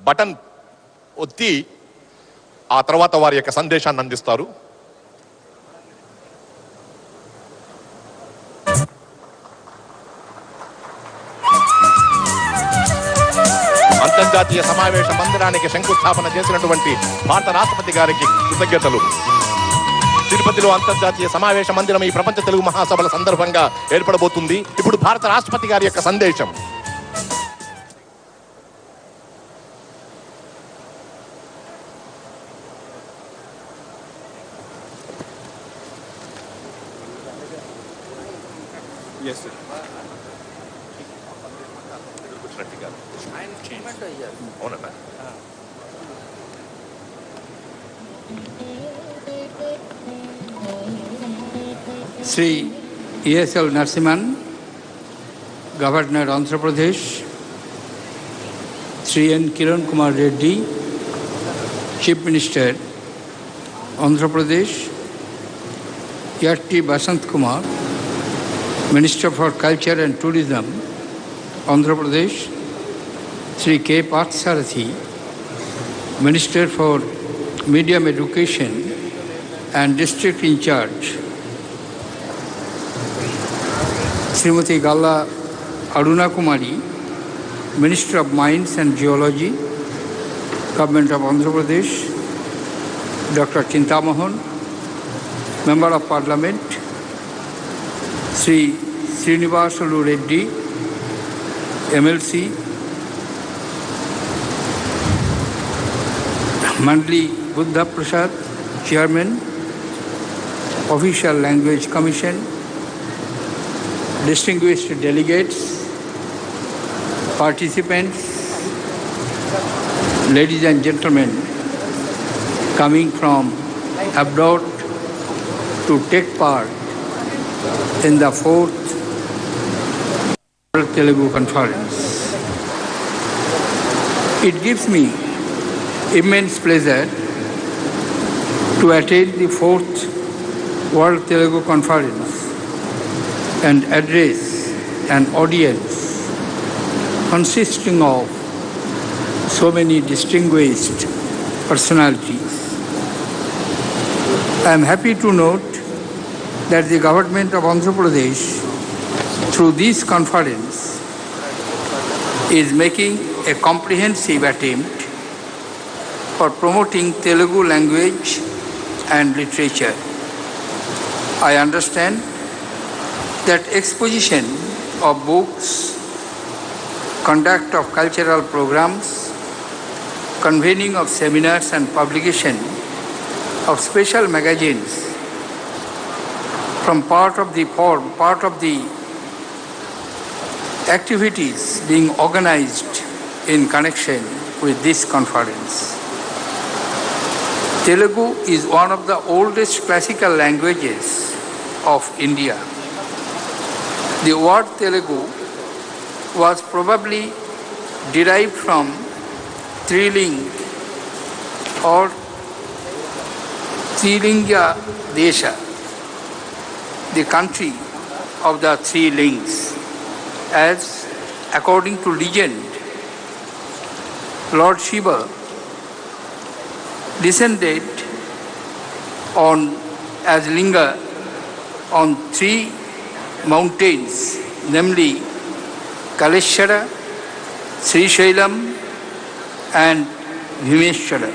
Button ఒత్తి ఆ తర్వాత వారి యొక్క సందేశాన్ని అందిస్తారు. అంతర్జాతీయ సమావేశ మందిరానికి శంకుస్థాపన చేసినటువంటి భారత రాష్ట్రపతి గారికి కృతజ్ఞతలు. తిరుపతిలో అంతర్జాతీయ సమావేశ మందిరం ఈ ప్రపంచ తెలుగు మహాసభల సందర్భంగా ఏర్పడబోతుంది. ఇప్పుడు భారత రాష్ట్రపతి గారి యొక్క సందేశం. Sri E.S.L. Narasimhan, Governor Andhra Pradesh, Sri N. Kiran Kumar Reddy, Chief Minister Andhra Pradesh, Yatti Basant Kumar, Minister for Culture and Tourism Andhra Pradesh, Sri K. Parthasarathi, Minister for Medium Education and District in Charge, Srimati Galla Aruna Kumari, Minister of Mines and Geology, Government of Andhra Pradesh, Dr. Chintamohan, Member of Parliament, Sri Srinivasulu Reddy, MLC, Mandli Buddha Prasad, Chairman, Official Language Commission, distinguished delegates, participants, ladies and gentlemen, coming from abroad to take part in the 4th World Telugu Conference. It gives me immense pleasure to attend the 4th World Telugu Conference and address an audience consisting of so many distinguished personalities. I am happy to note that the government of Andhra Pradesh, through this conference, is making a comprehensive attempt for promoting Telugu language and literature. I understand that exposition of books, conduct of cultural programs, convening of seminars and publication of special magazines from part of the activities being organized in connection with this conference. Telugu is one of the oldest classical languages of India. The word Telugu was probably derived from Triling or Trilinga Desha, the country of the three links, as according to legend, Lord Shiva descended as Linga on three mountains, namely Kaleshwara, Srishailam and Bhimeshwara,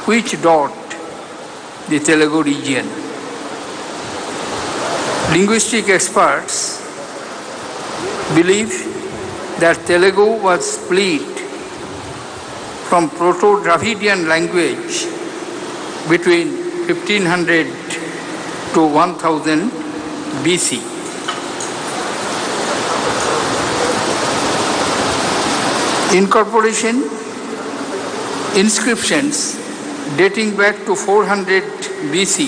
which dot the Telugu region. Linguistic experts believe that Telugu was split from Proto-Dravidian language between 1500 to 1000 BC. Incorporation inscriptions dating back to 400 BC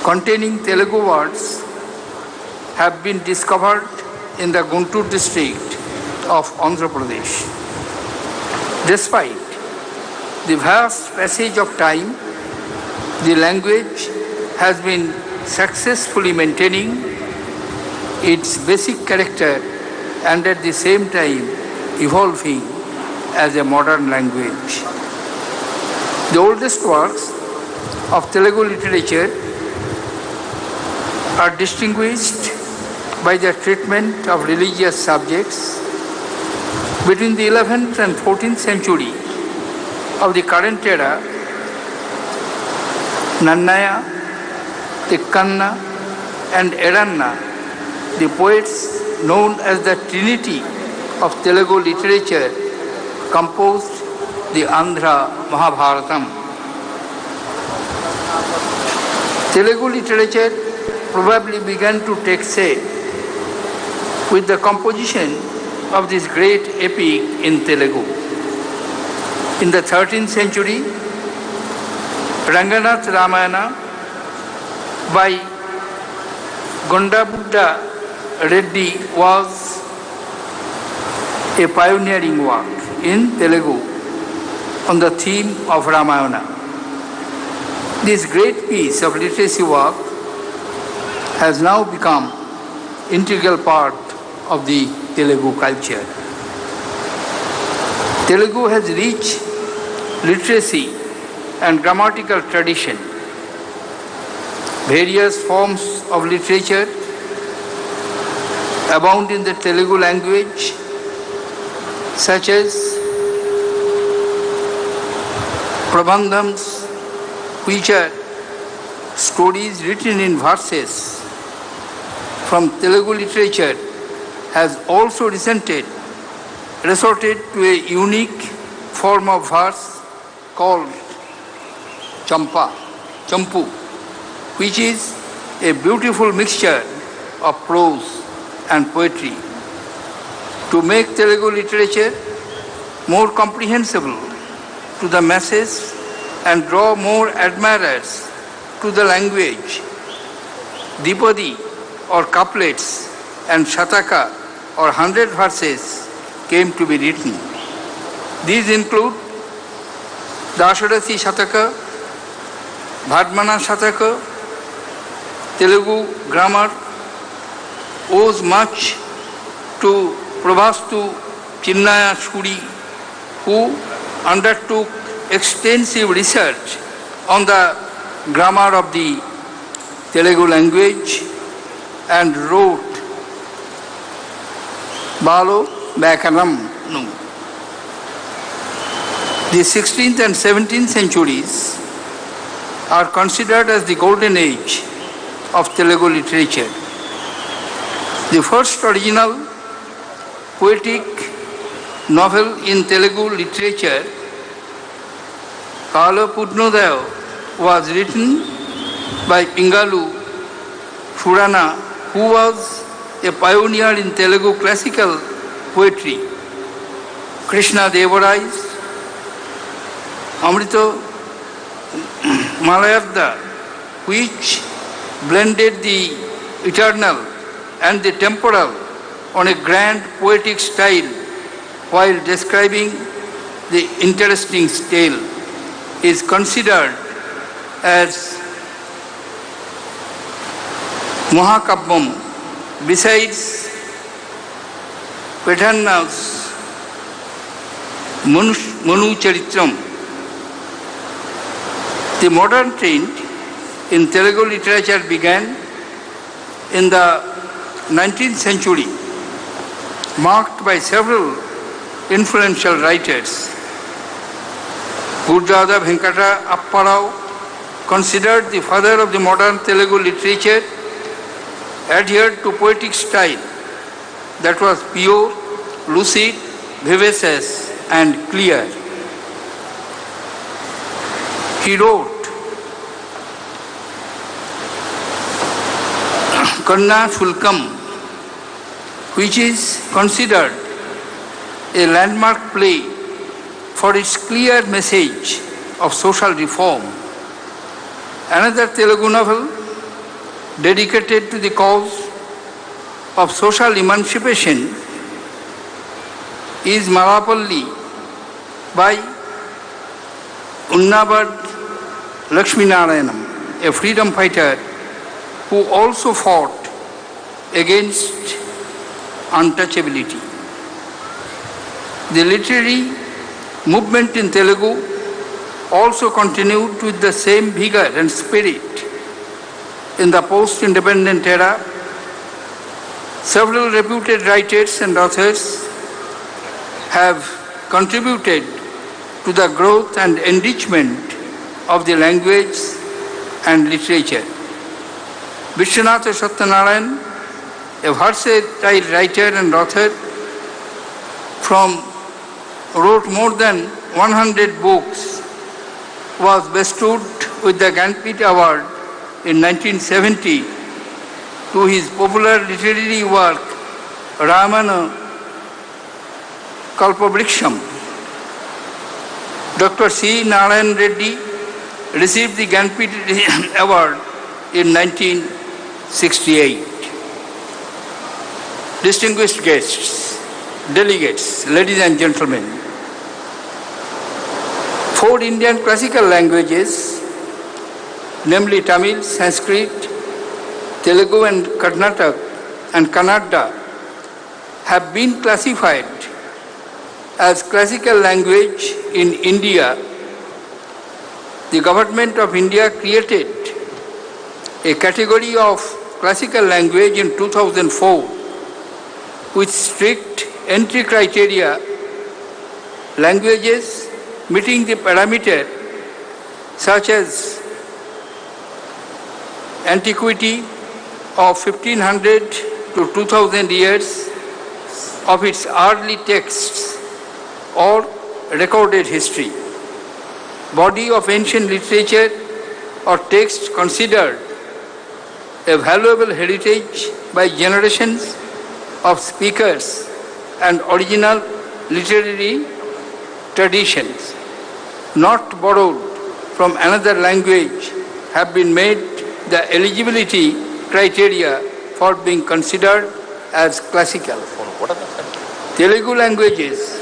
containing Telugu words have been discovered in the Guntur district of Andhra Pradesh. Despite the vast passage of time, the language has been successfully maintaining its basic character and at the same time evolving as a modern language. The oldest works of Telugu literature are distinguished by their treatment of religious subjects. Between the 11th and 14th century of the current era, Nannaya, Tikkanna and Eranna, the poets known as the Trinity of Telugu literature, composed the Andhra Mahabharatam. Telugu literature probably began to take shape with the composition of this great epic in Telugu. In the 13th century, Ranganath Ramayana by Gondabuddha Reddy was a pioneering work in Telugu on the theme of Ramayana. This great piece of literacy work has now become integral part of the Telugu culture. Telugu has rich literacy and grammatical tradition. Various forms of literature abound in the Telugu language, such as prabandhams, which are stories written in verses from Telugu literature, has also resorted to a unique form of verse called Champu, which is a beautiful mixture of prose and poetry. To make Telugu literature more comprehensible to the masses and draw more admirers to the language, Dipadi or couplets and Shataka or 100 verses came to be written. These include Dasharasi Shataka, Bhadmana Shataka. Telugu grammar owes much to Prabhastu Chinnaya Shuri, who undertook extensive research on the grammar of the Telugu language and wrote Balo Bakaram. The 16th and 17th centuries are considered as the golden age of Telugu literature. The first original poetic novel in Telugu literature, Kala Purnodaya, was written by Pingalu Surana, who was a pioneer in Telugu classical poetry. Krishna Devarai's Amrita Malayarda, which blended the eternal and the temporal on a grand poetic style while describing the interesting tale, is considered as Mahakavyam. Besides Petanna's Manu Charitram, the modern trend in Telugu literature began in the 19th century, marked by several influential writers. Gurjada Venkata Apparao, considered the father of the modern Telugu literature, adhered to poetic style that was pure, lucid, vivacious and clear. He wrote Kanna Shulkam, which is considered a landmark play for its clear message of social reform. Another Telugu novel dedicated to the cause of social emancipation is Malapalli by Unnabad Lakshminarayanam, a freedom fighter who also fought against untouchability. The literary Movement in Telugu also continued with the same vigor and spirit in the post-independent era. Several reputed writers and authors have contributed to the growth and enrichment of the language and literature. Vishwanatha Satyanarayan, a versatile writer and author, wrote more than 100 books, was bestowed with the Jnanpith Award in 1970 to his popular literary work Ramayana Kalpavriksham. Dr. C. Narayan Reddy received the Jnanpith Award in 1968. Distinguished guests, delegates, ladies and gentlemen, 4 Indian classical languages, namely Tamil, Sanskrit, Telugu and Kannada, have been classified as classical language in India. The Government of India created a category of classical language in 2004 with strict entry criteria. Languages meeting the parameter such as antiquity of 1500 to 2000 years of its early texts or recorded history, body of ancient literature or text considered a valuable heritage by generations of speakers and original literary traditions, not borrowed from another language, have been made the eligibility criteria for being considered as classical. Telugu languages,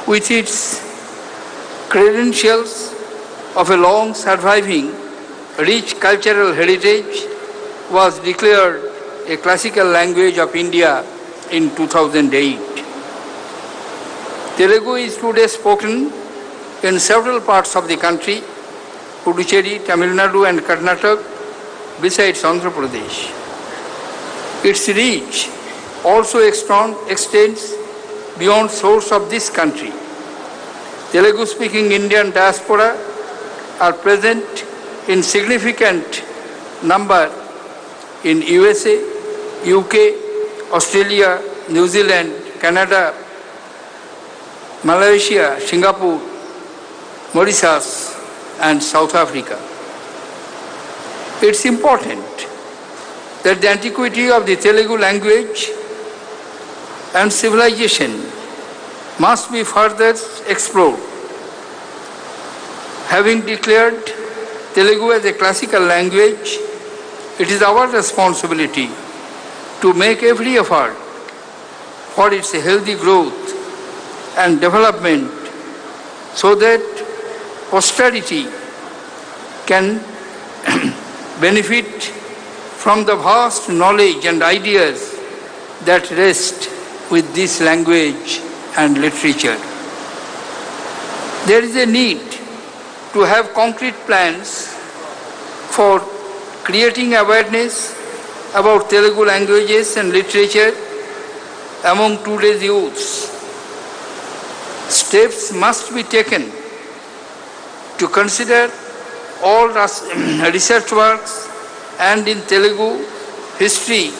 with its credentials of a long surviving rich cultural heritage, was declared a classical language of India in 2008. Telugu is today spoken in several parts of the country, Puducherry, Tamil Nadu and Karnataka, besides Andhra Pradesh. Its reach also extends beyond shores of this country. Telugu-speaking Indian diaspora are present in significant number in USA, UK, Australia, New Zealand, Canada, Malaysia, Singapore, Mauritius and South Africa. It's important that the antiquity of the Telugu language and civilization must be further explored. Having declared Telugu as a classical language, it is our responsibility to make every effort for its healthy growth and development so that posterity can benefit from the vast knowledge and ideas that rest with this language and literature. There is a need to have concrete plans for creating awareness about Telugu languages and literature among today's youths. Steps must be taken to consider all research works and in Telugu history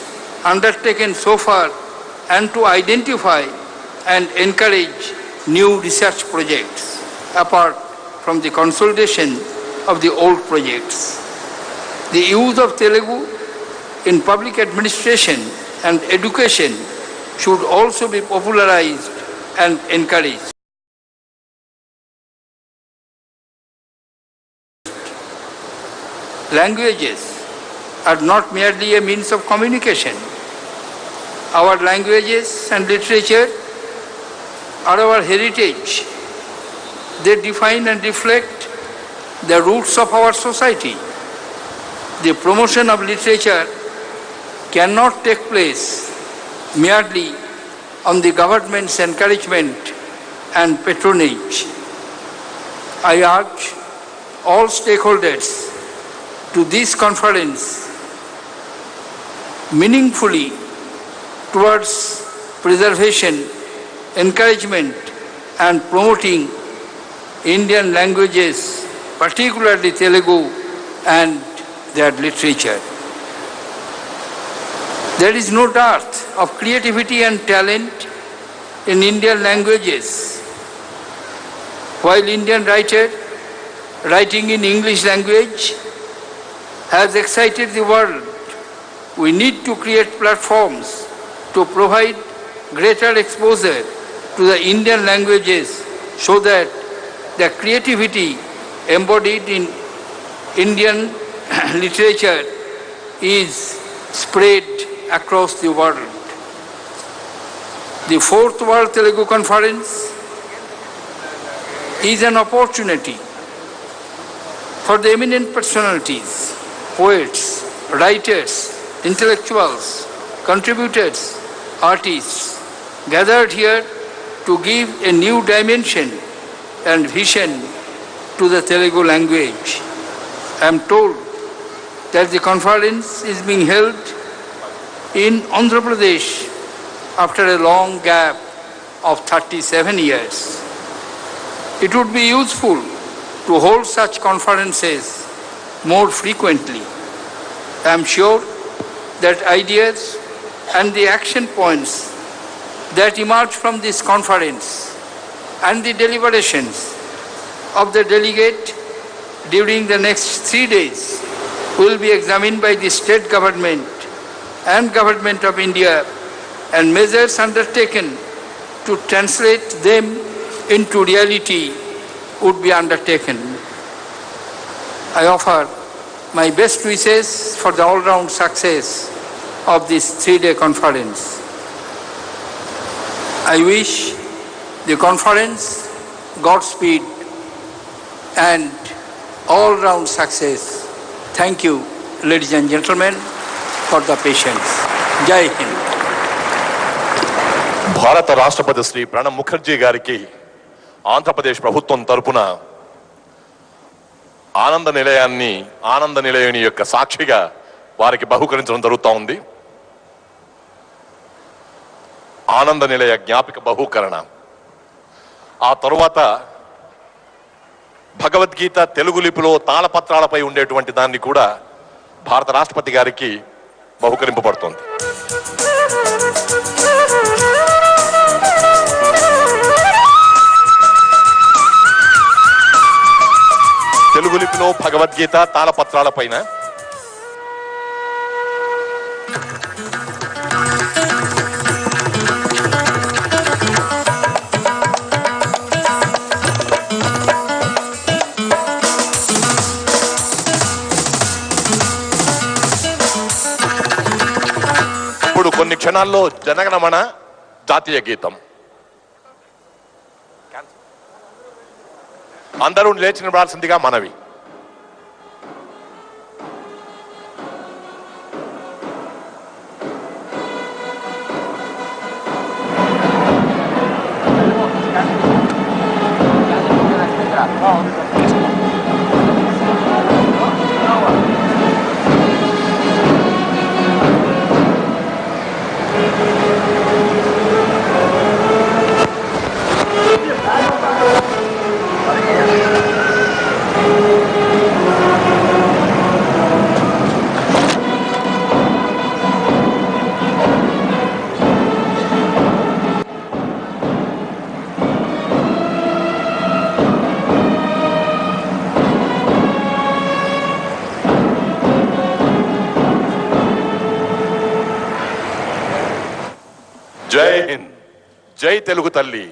undertaken so far and to identify and encourage new research projects apart from the consolidation of the old projects. The use of Telugu in public administration and education should also be popularized and encouraged. Languages are not merely a means of communication. Our languages and literature are our heritage. They define and reflect the roots of our society. The promotion of literature cannot take place merely on the government's encouragement and patronage. I urge all stakeholders to this conference meaningfully towards preservation, encouragement and promoting Indian languages, particularly Telugu and their literature. There is no dearth of creativity and talent in Indian languages. While Indian writer writing in English language has excited the world, we need to create platforms to provide greater exposure to the Indian languages so that the creativity embodied in Indian literature is spread across the world. The Fourth World Telugu Conference is an opportunity for the eminent personalities, poets, writers, intellectuals, contributors, artists gathered here to give a new dimension and vision to the Telugu language. I am told that the conference is being held in Andhra Pradesh after a long gap of 37 years. It would be useful to hold such conferences more frequently. I am sure that ideas and the action points that emerge from this conference and the deliberations of the delegate during the next 3 days will be examined by the state government and Government of India, and measures undertaken to translate them into reality would be undertaken. I offer my best wishes for the all-round success of this 3-day conference. I wish the conference Godspeed and all-round success. Thank you, ladies and gentlemen, for the patience. Jai Hind. భారత రాష్ట్రపతి శ్రీ ప్రణబ్ ముఖర్జీ గారికి ఆంధ్రప్రదేశ్ ప్రభుత్వం తరపున ఆనంద నిలయాన్ని యొక్క సాక్షిగా వారికి బహుకరించడం జరుగుతూ ఉంది. ఆనంద నిలయ జ్ఞాపిక బహుకరణ. ఆ తరువాత భగవద్గీత తెలుగు లిపిలో తాళపత్రాలపై ఉండేటువంటి దాన్ని కూడా భారత రాష్ట్రపతి గారికి బహుకరింపబడుతోంది. తెలుగు లిపిలో భగవద్గీత తాళపత్రాల పైన ఇప్పుడు కొన్ని క్షణాల్లో జనగణమన జాతీయ గీతం. అందరూ లేచి నిలబడాల్సిందిగా మనవి. జై హింద్, జై తెలుగు తల్లి.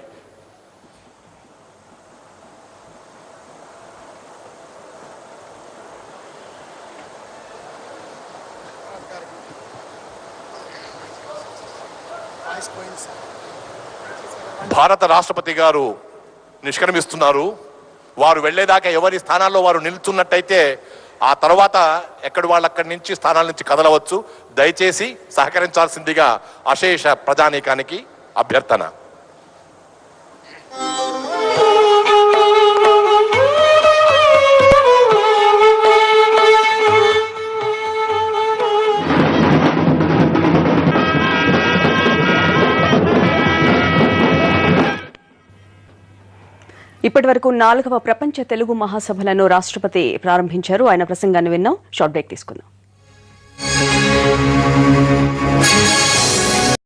భారత రాష్ట్రపతి గారు నిష్క్రమిస్తున్నారు. వారు వెళ్లేదాకా ఎవరి స్థానాల్లో వారు నిలుచున్నట్టయితే ఆ తర్వాత ఎక్కడి వాళ్ళు అక్కడి నుంచి స్థానాల నుంచి కదలవచ్చు. దయచేసి సహకరించాల్సిందిగా అశేష ప్రజానీకానికి అభ్యర్థన. ఇప్పటి వరకు 4వ ప్రపంచ తెలుగు మహాసభలను రాష్ట్రపతి ప్రారంభించారు. ఆయన ప్రసంగాన్ని విన్నాం. షార్ట్ బ్రేక్ తీసుకుందాం.